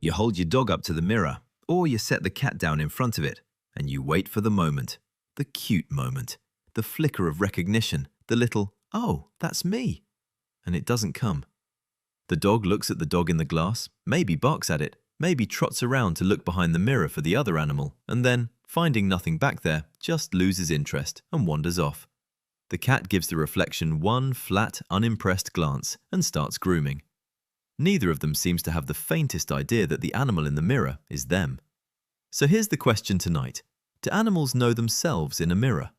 You hold your dog up to the mirror, or you set the cat down in front of it, and you wait for the moment. The cute moment. The flicker of recognition. The little, "Oh, that's me." And it doesn't come. The dog looks at the dog in the glass, maybe barks at it, maybe trots around to look behind the mirror for the other animal, and then, finding nothing back there, just loses interest and wanders off. The cat gives the reflection one flat, unimpressed glance and starts grooming. Neither of them seems to have the faintest idea that the animal in the mirror is them. So here's the question tonight. Do animals know themselves in a mirror?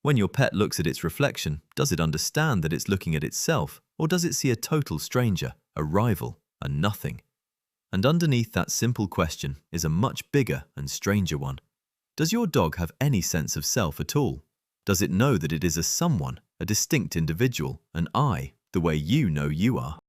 When your pet looks at its reflection, does it understand that it's looking at itself, or does it see a total stranger, a rival, a nothing? And underneath that simple question is a much bigger and stranger one. Does your dog have any sense of self at all? Does it know that it is a someone, a distinct individual, an I, the way you know you are?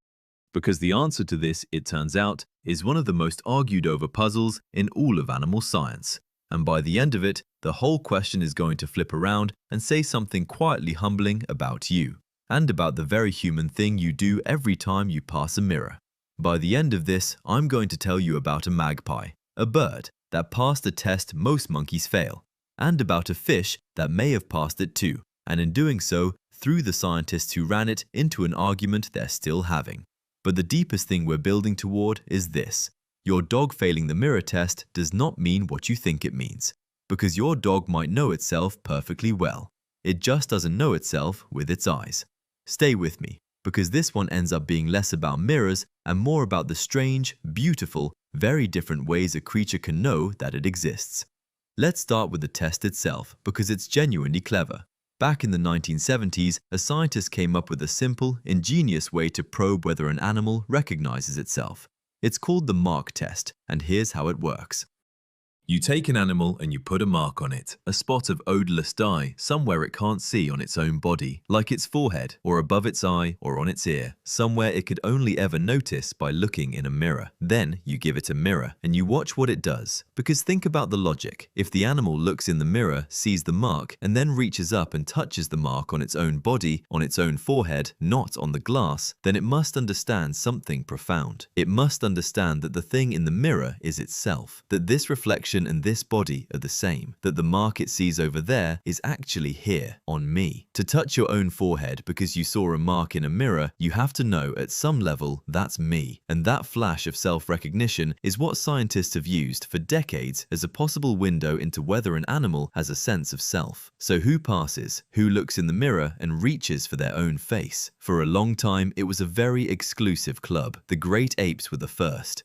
Because the answer to this, it turns out, is one of the most argued over puzzles in all of animal science. And by the end of it, the whole question is going to flip around and say something quietly humbling about you, and about the very human thing you do every time you pass a mirror. By the end of this, I'm going to tell you about a magpie, a bird that passed a test most monkeys fail, and about a fish that may have passed it too, and in doing so, threw the scientists who ran it into an argument they're still having. But the deepest thing we're building toward is this. Your dog failing the mirror test does not mean what you think it means, because your dog might know itself perfectly well. It just doesn't know itself with its eyes. Stay with me, because this one ends up being less about mirrors and more about the strange, beautiful, very different ways a creature can know that it exists. Let's start with the test itself, because it's genuinely clever. Back in the 1970s, a scientist came up with a simple, ingenious way to probe whether an animal recognizes itself. It's called the mark test, and here's how it works. You take an animal and you put a mark on it, a spot of odorless dye somewhere it can't see on its own body, like its forehead or above its eye or on its ear, somewhere it could only ever notice by looking in a mirror. Then you give it a mirror and you watch what it does. Because think about the logic. If the animal looks in the mirror, sees the mark, and then reaches up and touches the mark on its own body, on its own forehead, not on the glass, then it must understand something profound. It must understand that the thing in the mirror is itself, that this reflection and this body are the same, that the mark it sees over there is actually here, on me. To touch your own forehead because you saw a mark in a mirror, you have to know at some level that's me. And that flash of self-recognition is what scientists have used for decades as a possible window into whether an animal has a sense of self. So who passes? Who looks in the mirror and reaches for their own face? For a long time, it was a very exclusive club. The great apes were the first.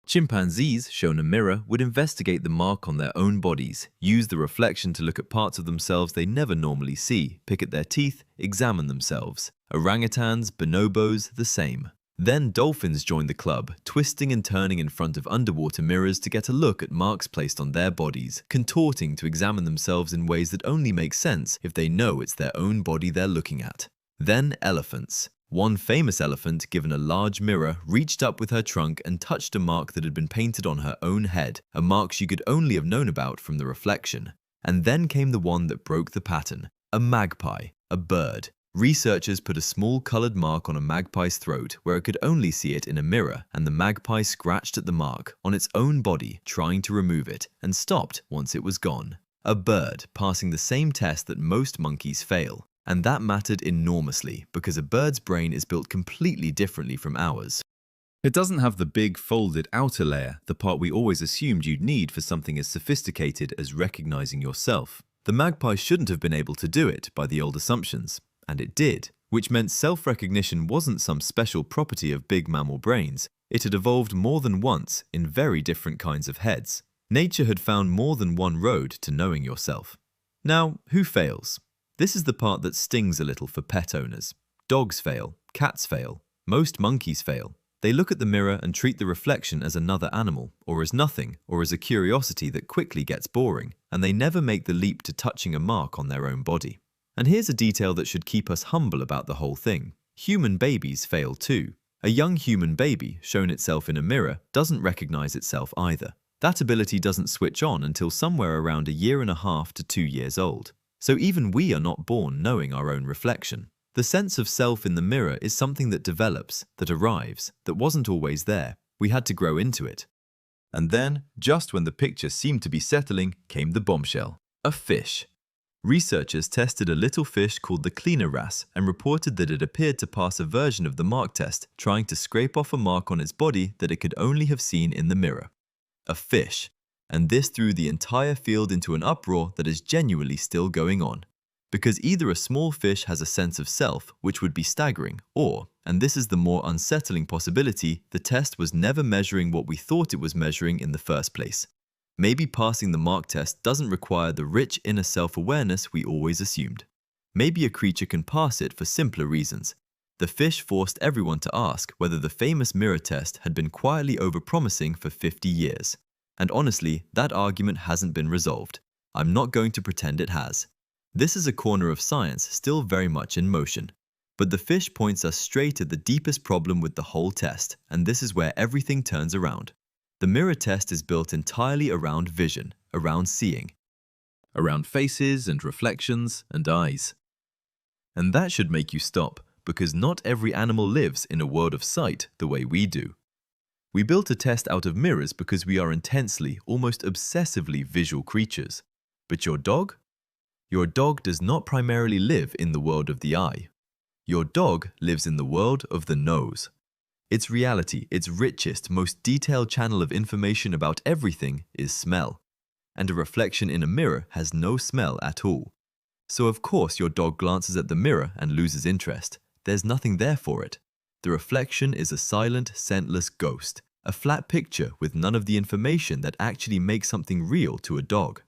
Chimpanzees, shown a mirror, would investigate the mark on their own bodies, use the reflection to look at parts of themselves they never normally see, pick at their teeth, examine themselves. Orangutans, bonobos, the same. Then dolphins joined the club, twisting and turning in front of underwater mirrors to get a look at marks placed on their bodies, contorting to examine themselves in ways that only make sense if they know it's their own body they're looking at. Then elephants. One famous elephant, given a large mirror, reached up with her trunk and touched a mark that had been painted on her own head, a mark she could only have known about from the reflection. And then came the one that broke the pattern, a magpie, a bird. Researchers put a small colored mark on a magpie's throat where it could only see it in a mirror, and the magpie scratched at the mark on its own body, trying to remove it, and stopped once it was gone. A bird passing the same test that most monkeys fail. And that mattered enormously because a bird's brain is built completely differently from ours. It doesn't have the big folded outer layer, the part we always assumed you'd need for something as sophisticated as recognizing yourself. The magpie shouldn't have been able to do it by the old assumptions, and it did, which meant self-recognition wasn't some special property of big mammal brains. It had evolved more than once in very different kinds of heads. Nature had found more than one road to knowing yourself. Now, who fails? This is the part that stings a little for pet owners. Dogs fail, cats fail, most monkeys fail. They look at the mirror and treat the reflection as another animal, or as nothing, or as a curiosity that quickly gets boring, and they never make the leap to touching a mark on their own body. And here's a detail that should keep us humble about the whole thing. Human babies fail too. A young human baby, shown itself in a mirror, doesn't recognize itself either. That ability doesn't switch on until somewhere around 1.5 to 2 years old. So even we are not born knowing our own reflection. The sense of self in the mirror is something that develops, that arrives, that wasn't always there. We had to grow into it. And then, just when the picture seemed to be settling, came the bombshell. A fish. Researchers tested a little fish called the cleaner wrasse and reported that it appeared to pass a version of the mark test, trying to scrape off a mark on its body that it could only have seen in the mirror. A fish. And this threw the entire field into an uproar that is genuinely still going on. Because either a small fish has a sense of self, which would be staggering, or, and this is the more unsettling possibility, the test was never measuring what we thought it was measuring in the first place. Maybe passing the mark test doesn't require the rich inner self-awareness we always assumed. Maybe a creature can pass it for simpler reasons. The fish forced everyone to ask whether the famous mirror test had been quietly overpromising for 50 years. And honestly, that argument hasn't been resolved. I'm not going to pretend it has. This is a corner of science still very much in motion. But the fish points us straight at the deepest problem with the whole test, and this is where everything turns around. The mirror test is built entirely around vision, around seeing, around faces and reflections and eyes. And that should make you stop, because not every animal lives in a world of sight the way we do. We built a test out of mirrors because we are intensely, almost obsessively visual creatures. But your dog? Your dog does not primarily live in the world of the eye. Your dog lives in the world of the nose. Its reality, its richest, most detailed channel of information about everything is smell. And a reflection in a mirror has no smell at all. So of course your dog glances at the mirror and loses interest. There's nothing there for it. The reflection is a silent, scentless ghost, a flat picture with none of the information that actually makes something real to a dog.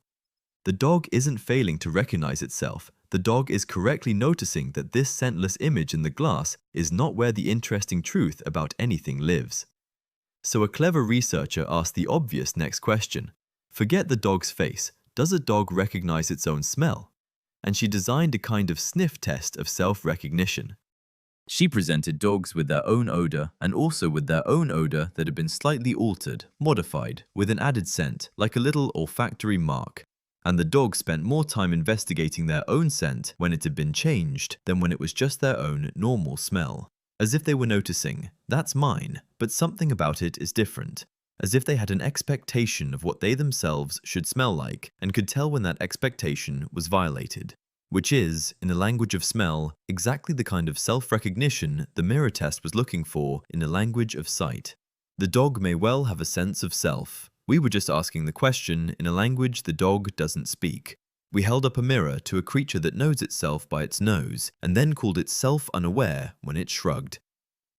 The dog isn't failing to recognize itself. The dog is correctly noticing that this scentless image in the glass is not where the interesting truth about anything lives. So a clever researcher asked the obvious next question. Forget the dog's face. Does a dog recognize its own smell? And she designed a kind of sniff test of self-recognition. She presented dogs with their own odor and also with their own odor that had been slightly altered, modified, with an added scent, like a little olfactory mark. And the dogs spent more time investigating their own scent when it had been changed than when it was just their own normal smell. As if they were noticing, that's mine, but something about it is different. As if they had an expectation of what they themselves should smell like and could tell when that expectation was violated. Which is, in a language of smell, exactly the kind of self-recognition the mirror test was looking for in a language of sight. The dog may well have a sense of self. We were just asking the question in a language the dog doesn't speak. We held up a mirror to a creature that knows itself by its nose, and then called it self-unaware when it shrugged.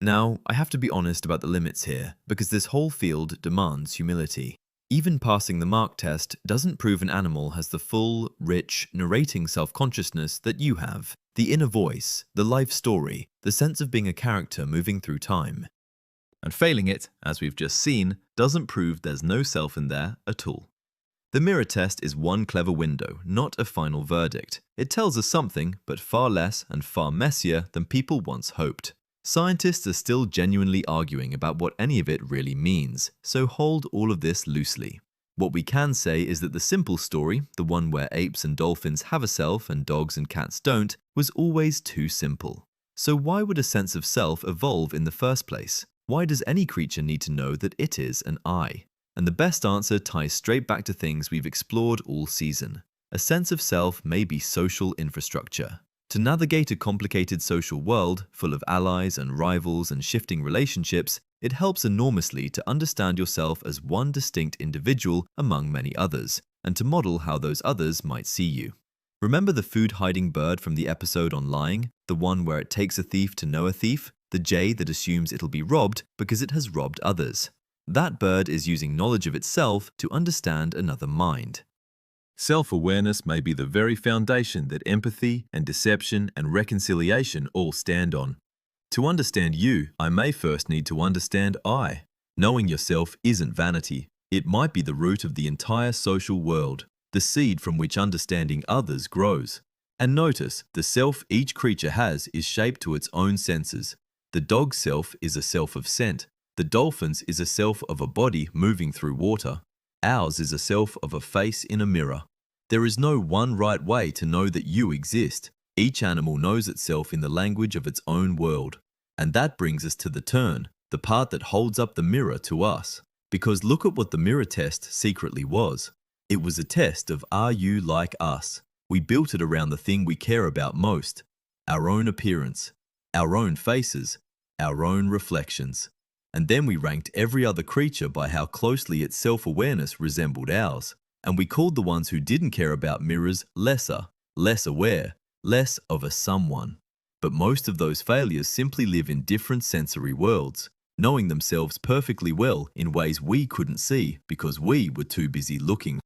Now, I have to be honest about the limits here, because this whole field demands humility. Even passing the mark test doesn't prove an animal has the full, rich, narrating self-consciousness that you have. The inner voice, the life story, the sense of being a character moving through time. And failing it, as we've just seen, doesn't prove there's no self in there at all. The mirror test is one clever window, not a final verdict. It tells us something, but far less and far messier than people once hoped. Scientists are still genuinely arguing about what any of it really means, so hold all of this loosely. What we can say is that the simple story, the one where apes and dolphins have a self and dogs and cats don't, was always too simple. So why would a sense of self evolve in the first place? Why does any creature need to know that it is an I? And the best answer ties straight back to things we've explored all season. A sense of self may be social infrastructure. To navigate a complicated social world, full of allies and rivals and shifting relationships, it helps enormously to understand yourself as one distinct individual among many others, and to model how those others might see you. Remember the food-hiding bird from the episode on lying? The one where it takes a thief to know a thief? The jay that assumes it'll be robbed because it has robbed others. That bird is using knowledge of itself to understand another mind. Self-awareness may be the very foundation that empathy and deception and reconciliation all stand on. To understand you, I may first need to understand I. Knowing yourself isn't vanity. It might be the root of the entire social world, the seed from which understanding others grows. And notice, the self each creature has is shaped to its own senses. The dog's self is a self of scent. The dolphin's is a self of a body moving through water. Ours is a self of a face in a mirror. There is no one right way to know that you exist. Each animal knows itself in the language of its own world. And that brings us to the turn, the part that holds up the mirror to us. Because look at what the mirror test secretly was. It was a test of are you like us? We built it around the thing we care about most, our own appearance, our own faces, our own reflections. And then we ranked every other creature by how closely its self-awareness resembled ours. And we called the ones who didn't care about mirrors lesser, less aware, less of a someone. But most of those failures simply live in different sensory worlds, knowing themselves perfectly well in ways we couldn't see because we were too busy looking.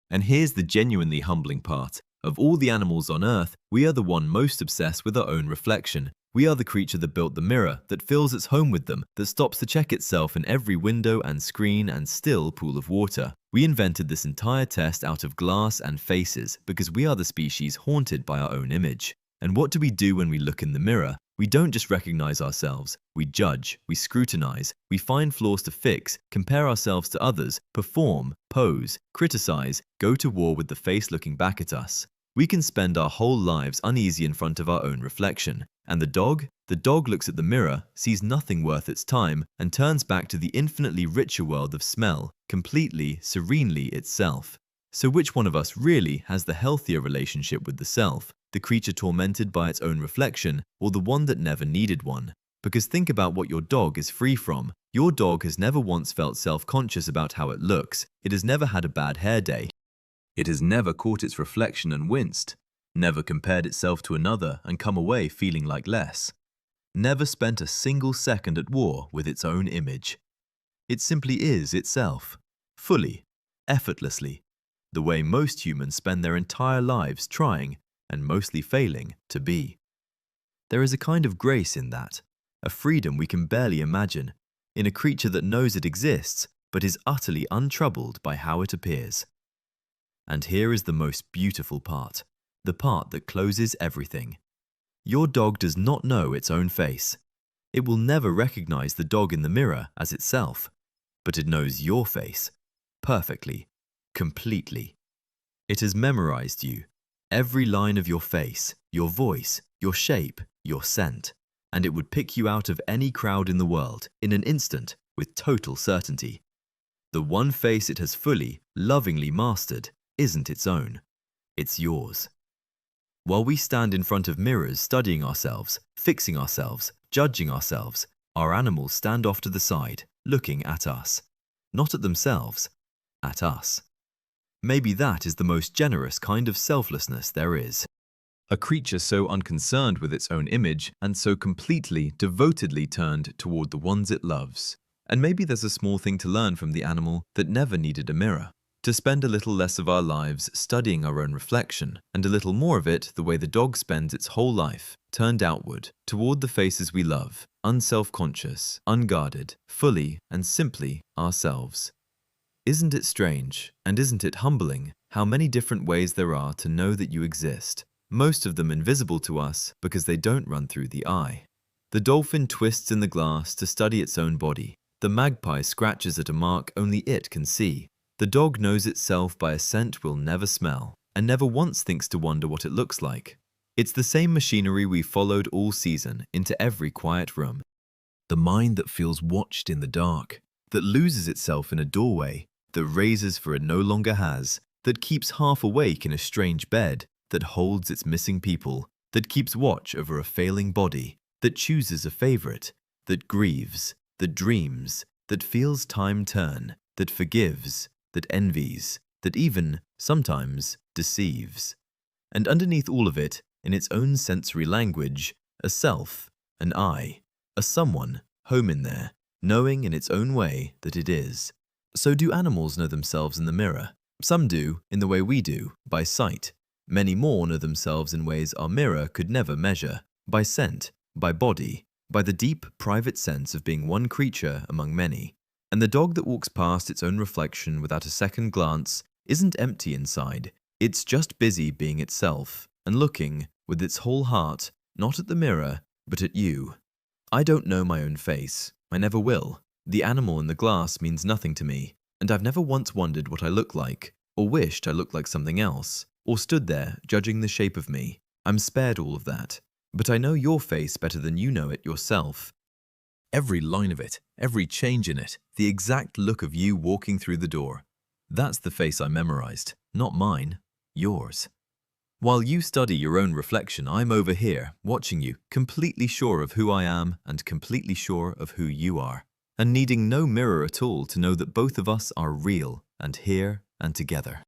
And here's the genuinely humbling part. Of all the animals on Earth, we are the one most obsessed with our own reflection. We are the creature that built the mirror, that feels its home with them, that stops to check itself in every window and screen and still pool of water. We invented this entire test out of glass and faces because we are the species haunted by our own image. And what do we do when we look in the mirror? We don't just recognize ourselves. We judge, we scrutinize, we find flaws to fix, compare ourselves to others, perform, pose, criticize, go to war with the face looking back at us. We can spend our whole lives uneasy in front of our own reflection. And the dog looks at the mirror, sees nothing worth its time, and turns back to the infinitely richer world of smell, completely, serenely itself. So which one of us really has the healthier relationship with the self? The creature tormented by its own reflection, or the one that never needed one? Because think about what your dog is free from. Your dog has never once felt self-conscious about how it looks. It has never had a bad hair day. It has never caught its reflection and winced. Never compared itself to another and come away feeling like less. Never spent a single second at war with its own image. It simply is itself, fully, effortlessly, the way most humans spend their entire lives trying, and mostly failing, to be. There is a kind of grace in that, a freedom we can barely imagine, in a creature that knows it exists but is utterly untroubled by how it appears. And here is the most beautiful part, the part that closes everything. Your dog does not know its own face. It will never recognize the dog in the mirror as itself, but it knows your face, perfectly, completely. It has memorized you, every line of your face, your voice, your shape, your scent, and it would pick you out of any crowd in the world in an instant with total certainty. The one face it has fully, lovingly mastered isn't its own, it's yours. While we stand in front of mirrors studying ourselves, fixing ourselves, judging ourselves, our animals stand off to the side, looking at us. Not at themselves, at us. Maybe that is the most generous kind of selflessness there is. A creature so unconcerned with its own image and so completely, devotedly turned toward the ones it loves. And maybe there's a small thing to learn from the animal that never needed a mirror. To spend a little less of our lives studying our own reflection, and a little more of it the way the dog spends its whole life, turned outward, toward the faces we love, unself-conscious, unguarded, fully and simply ourselves. Isn't it strange, and isn't it humbling, how many different ways there are to know that you exist, most of them invisible to us because they don't run through the eye. The dolphin twists in the glass to study its own body. The magpie scratches at a mark only it can see. The dog knows itself by a scent we'll never smell, and never once thinks to wonder what it looks like. It's the same machinery we followed all season into every quiet room. The mind that feels watched in the dark, that loses itself in a doorway, that raises for it no longer has, that keeps half awake in a strange bed, that holds its missing people, that keeps watch over a failing body, that chooses a favorite, that grieves, that dreams, that feels time turn, that forgives, that envies, that even, sometimes, deceives. And underneath all of it, in its own sensory language, a self, an I, a someone, home in there, knowing in its own way that it is. So do animals know themselves in the mirror? Some do, in the way we do, by sight. Many more know themselves in ways our mirror could never measure, by scent, by body, by the deep, private sense of being one creature among many. And the dog that walks past its own reflection without a second glance isn't empty inside. It's just busy being itself and looking, with its whole heart, not at the mirror, but at you. I don't know my own face. I never will. The animal in the glass means nothing to me, and I've never once wondered what I look like, or wished I looked like something else, or stood there judging the shape of me. I'm spared all of that. But I know your face better than you know it yourself. Every line of it, every change in it, the exact look of you walking through the door. That's the face I memorized, not mine, yours. While you study your own reflection, I'm over here, watching you, completely sure of who I am and completely sure of who you are, and needing no mirror at all to know that both of us are real and here and together.